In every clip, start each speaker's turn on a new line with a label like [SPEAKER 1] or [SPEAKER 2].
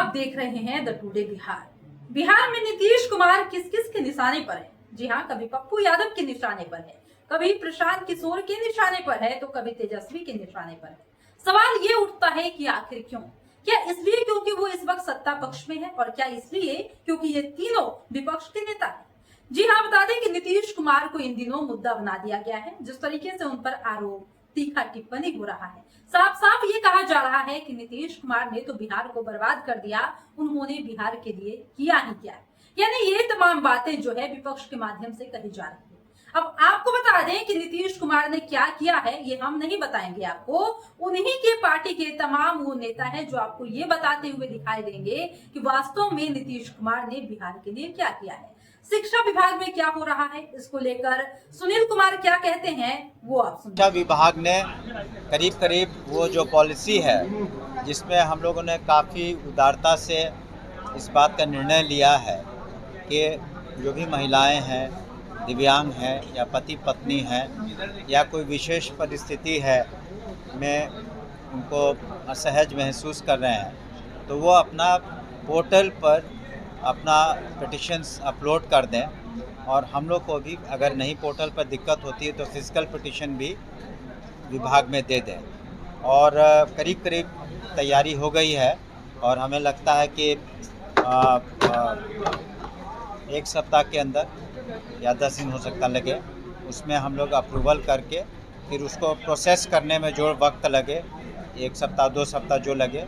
[SPEAKER 1] आप देख रहे हैं द टुडे बिहार। बिहार में नीतीश कुमार किस किस के निशाने पर है? जी हाँ, कभी पप्पू यादव के निशाने पर है, कभी प्रशांत किशोर के निशाने पर है, तो कभी तेजस्वी के निशाने पर है। सवाल ये उठता है कि आखिर क्यों? क्या इसलिए क्योंकि वो इस वक्त सत्ता पक्ष में है, और क्या इसलिए क्योंकि ये तीनों विपक्ष के नेता हैं? जी हाँ, बता दें कि नीतीश कुमार को इन दिनों मुद्दा बना दिया गया है। जिस तरीके से उन पर आरोप, तीखा टिप्पणी हो रहा है, साफ साफ ये कहा जा रहा है कि नीतीश कुमार ने तो बिहार को बर्बाद कर दिया, उन्होंने बिहार के लिए किया ही क्या। यानी ये तमाम बातें जो है विपक्ष के माध्यम से कही जा रही है। अब आपको बता दें कि नीतीश कुमार ने क्या किया है, ये हम नहीं बताएंगे आपको। उन्हीं के पार्टी के तमाम वो नेता हैं जो आपको ये बताते हुए दिखाई देंगे कि वास्तव में नीतीश कुमार ने बिहार के लिए क्या किया है। शिक्षा विभाग में क्या हो रहा है, इसको लेकर सुनील कुमार क्या कहते हैं, वो आप सुनिए।
[SPEAKER 2] शिक्षा विभाग ने करीब करीब वो जो पॉलिसी है, जिसमें हम लोगों ने काफ़ी उदारता से इस बात का निर्णय लिया है कि जो भी महिलाएं हैं, दिव्यांग हैं या पति पत्नी हैं या कोई विशेष परिस्थिति है में उनको असहज महसूस कर रहे हैं, तो वो अपना पोर्टल पर अपना पिटिशन्स अपलोड कर दें। और हम लोग को भी अगर नहीं पोर्टल पर दिक्कत होती है तो फिजिकल पिटिशन भी विभाग में दे दें। और करीब करीब तैयारी हो गई है और हमें लगता है कि एक सप्ताह के अंदर या 10 दिन हो सकता लगे, उसमें हम लोग अप्रूवल करके फिर उसको प्रोसेस करने में जो वक्त लगे, 1 सप्ताह 2 सप्ताह जो लगे,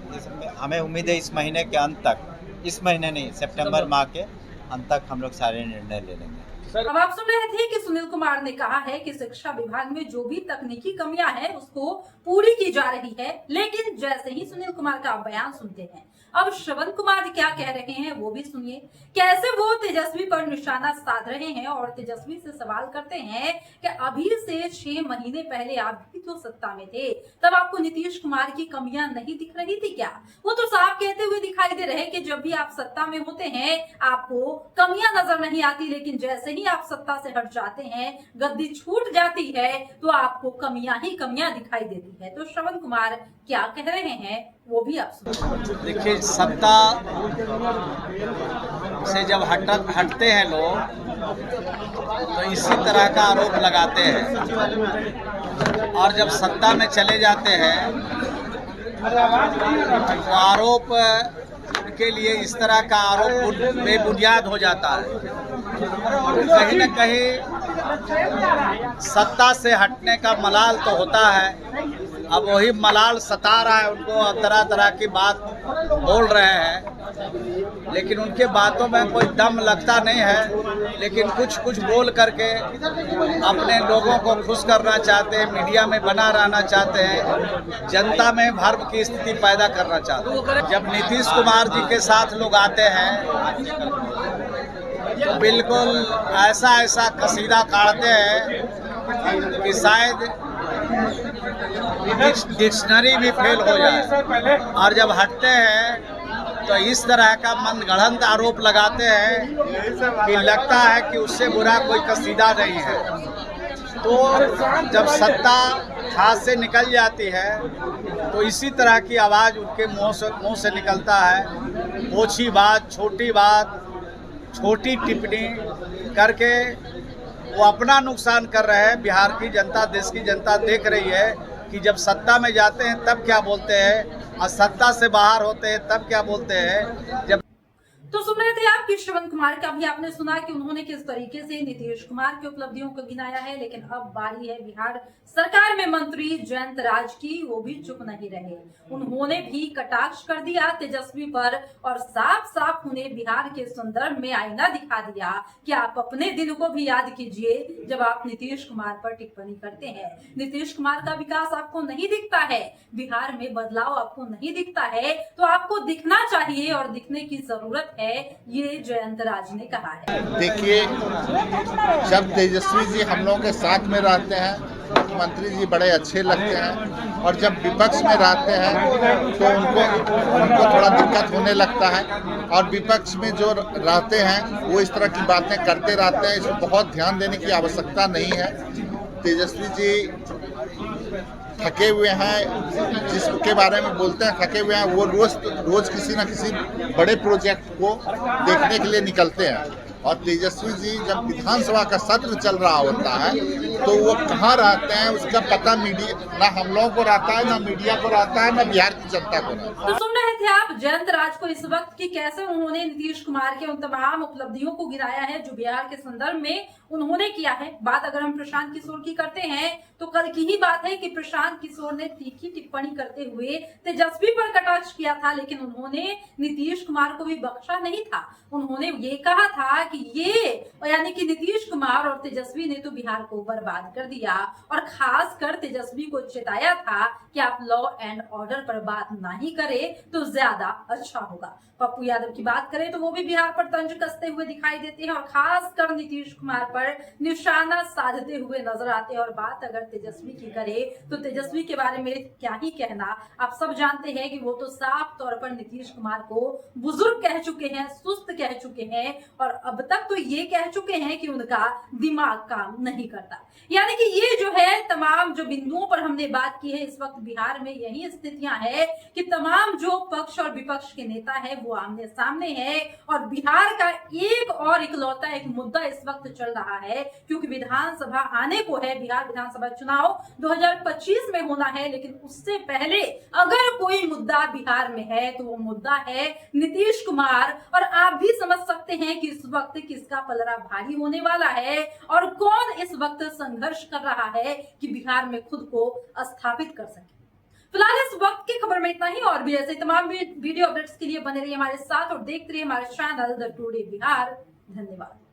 [SPEAKER 2] हमें उम्मीद है इस महीने के अंत तक, इस महीने नहीं, सितंबर माह के अंत तक हम लोग सारे निर्णय ले लेंगे।
[SPEAKER 1] अब आप सुन रहे थे कि सुनील कुमार ने कहा है कि शिक्षा विभाग में जो भी तकनीकी कमियां हैं उसको पूरी की जा रही है। लेकिन जैसे ही सुनील कुमार का बयान सुनते हैं, अब श्रवण कुमार क्या कह रहे हैं वो भी सुनिए। कैसे वो तेजस्वी पर निशाना साध रहे हैं और तेजस्वी से सवाल करते हैं कि अभी से 6 महीने पहले आप भी तो सत्ता में थे, तब आपको नीतीश कुमार की कमियां नहीं दिख रही थी क्या? वो तो साफ कहते हुए दिखाई दे रहे कि जब भी आप सत्ता में होते हैं आपको कमियां नजर नहीं आती, लेकिन जैसे ही आप सत्ता से हट जाते हैं, गद्दी छूट जाती है, तो आपको कमियां ही कमियां दिखाई देती है। तो श्रवण कुमार क्या कह रहे हैं वो भी आप सुनिए।
[SPEAKER 3] देखिए, सत्ता से जब हटते हैं लोग तो इसी तरह का आरोप लगाते हैं, और जब सत्ता में चले जाते हैं तो आरोप के लिए इस तरह का आरोप बेबुनियाद हो जाता है। कहीं न कहीं सत्ता से हटने का मलाल तो होता है, अब वही मलाल सता रहा है उनको, तरह तरह की बात बोल रहे हैं, लेकिन उनके बातों में कोई दम लगता नहीं है। लेकिन कुछ कुछ बोल करके अपने लोगों को खुश करना चाहते हैं, मीडिया में बना रहना चाहते हैं, जनता में भ्रम की स्थिति पैदा करना चाहते हैं। जब नीतीश कुमार जी के साथ लोग आते हैं तो बिल्कुल ऐसा कसीदा काढ़ते हैं कि शायद डिक्शनरी भी फेल हो जाए। और जब हटते हैं तो इस तरह का मनगढ़ंत आरोप लगाते हैं कि लगता है कि उससे बुरा कोई कसीदा नहीं है। तो जब सत्ता हाथ से निकल जाती है तो इसी तरह की आवाज़ उनके मुंह से निकलता है। ओछी बात, छोटी टिप्पणी करके वो अपना नुकसान कर रहे हैं। बिहार की जनता, देश की जनता देख रही है कि जब सत्ता में जाते हैं तब क्या बोलते हैं, और सत्ता से बाहर होते हैं तब क्या बोलते हैं। जब
[SPEAKER 1] तो सुन रहे थे आप कि श्रवण कुमार का भी आपने सुना कि उन्होंने किस तरीके से नीतीश कुमार की उपलब्धियों को गिनाया है। लेकिन अब बारी है बिहार सरकार में मंत्री जयंत राज की, वो भी चुप नहीं रहे। उन्होंने भी कटाक्ष कर दिया तेजस्वी पर और साफ साफ उन्हें बिहार के संदर्भ में आईना दिखा दिया कि आप अपने दिन को भी याद कीजिए जब आप नीतीश कुमार पर टिप्पणी करते हैं। नीतीश कुमार का विकास आपको नहीं दिखता है, बिहार में बदलाव आपको नहीं दिखता है, तो आपको दिखना चाहिए और दिखने की जरूरत है, ये जयंत राज ने कहा है।
[SPEAKER 4] देखिए, जब तेजस्वी जी हम लोगों के साथ में रहते हैं, मुख्यमंत्री जी बड़े अच्छे लगते हैं, और जब विपक्ष में रहते हैं तो उनको थोड़ा दिक्कत होने लगता है। और विपक्ष में जो रहते हैं वो इस तरह की बातें करते रहते हैं, इसमें बहुत ध्यान देने की आवश्यकता नहीं है। तेजस्वी जी थके हुए हैं, जिसके बारे में बोलते हैं थके हुए हैं, वो रोज किसी न किसी बड़े प्रोजेक्ट को देखने के लिए निकलते हैं। और तेजस्वी जी जब विधानसभा का सत्र चल रहा होता है तो वो कहाँ रहते हैं उसका पता मीडिया ना हम लोगों को रहता है, ना मीडिया को रहता है, ना बिहार की जनता को रहता है।
[SPEAKER 1] तो सुन रहे थे आप जयंत राज को इस वक्त की कैसे उन्होंने नीतीश कुमार के उन तमाम उपलब्धियों को गिनाया है जो बिहार के संदर्भ में उन्होंने किया है। बात अगर हम प्रशांत किशोर की करते हैं तो कल की ही बात है कि प्रशांत किशोर ने तीखी टिप्पणी करते हुए तेजस्वी पर कटाक्ष किया था, लेकिन उन्होंने नीतीश कुमार को भी बख्शा नहीं था। उन्होंने ये कहा था कि ये यानी कि नीतीश कुमार और तेजस्वी ने तो बिहार को बर्बाद कर दिया, और खासकर तेजस्वी को चेताया था कि आप लॉ एंड ऑर्डर पर बात नहीं करें तो ज्यादा अच्छा होगा। पप्पू यादव की बात करें तो वो भी बिहार पर तंज कसते हुए दिखाई देते हैं और खासकर नीतीश कुमार पर निशाना साधते हुए नजर आते हैं। और बात अगर तेजस्वी की करें तो तेजस्वी के बारे में क्या ही कहना, आप सब जानते हैं कि वो तो साफ तौर पर नीतीश कुमार को बुजुर्ग कह चुके हैं, सुस्त कह चुके हैं, और अब तक तो ये कह चुके हैं कि उनका दिमाग काम नहीं करता। यानी कि ये जो है तमाम जो बिंदुओं पर हमने बात की है, इस वक्त बिहार में यही स्थितियां है कि तमाम जो पक्ष और विपक्ष के नेता है वो आमने सामने है, और बिहार का एक और इकलौता एक मुद्दा इस वक्त चल रहा है, क्योंकि विधानसभा आने को है। बिहार विधानसभा चुनाव 2025 में होना है, लेकिन उससे पहले अगर कोई मुद्दा बिहार में है तो वो मुद्दा है नीतीश कुमार। और आप भी समझ सकते हैं कि इस वक्त किसका पलड़ा भारी होने वाला है और कौन इस वक्त संघर्ष कर रहा है कि बिहार में खुद को स्थापित कर सके। फिलहाल इस वक्त की खबर में इतना ही, और भी ऐसे तमाम वीडियो अपडेट्स के लिए बने रहिए हमारे साथ और देखते रहिए हमारे चैनल द टुडे बिहार। धन्यवाद।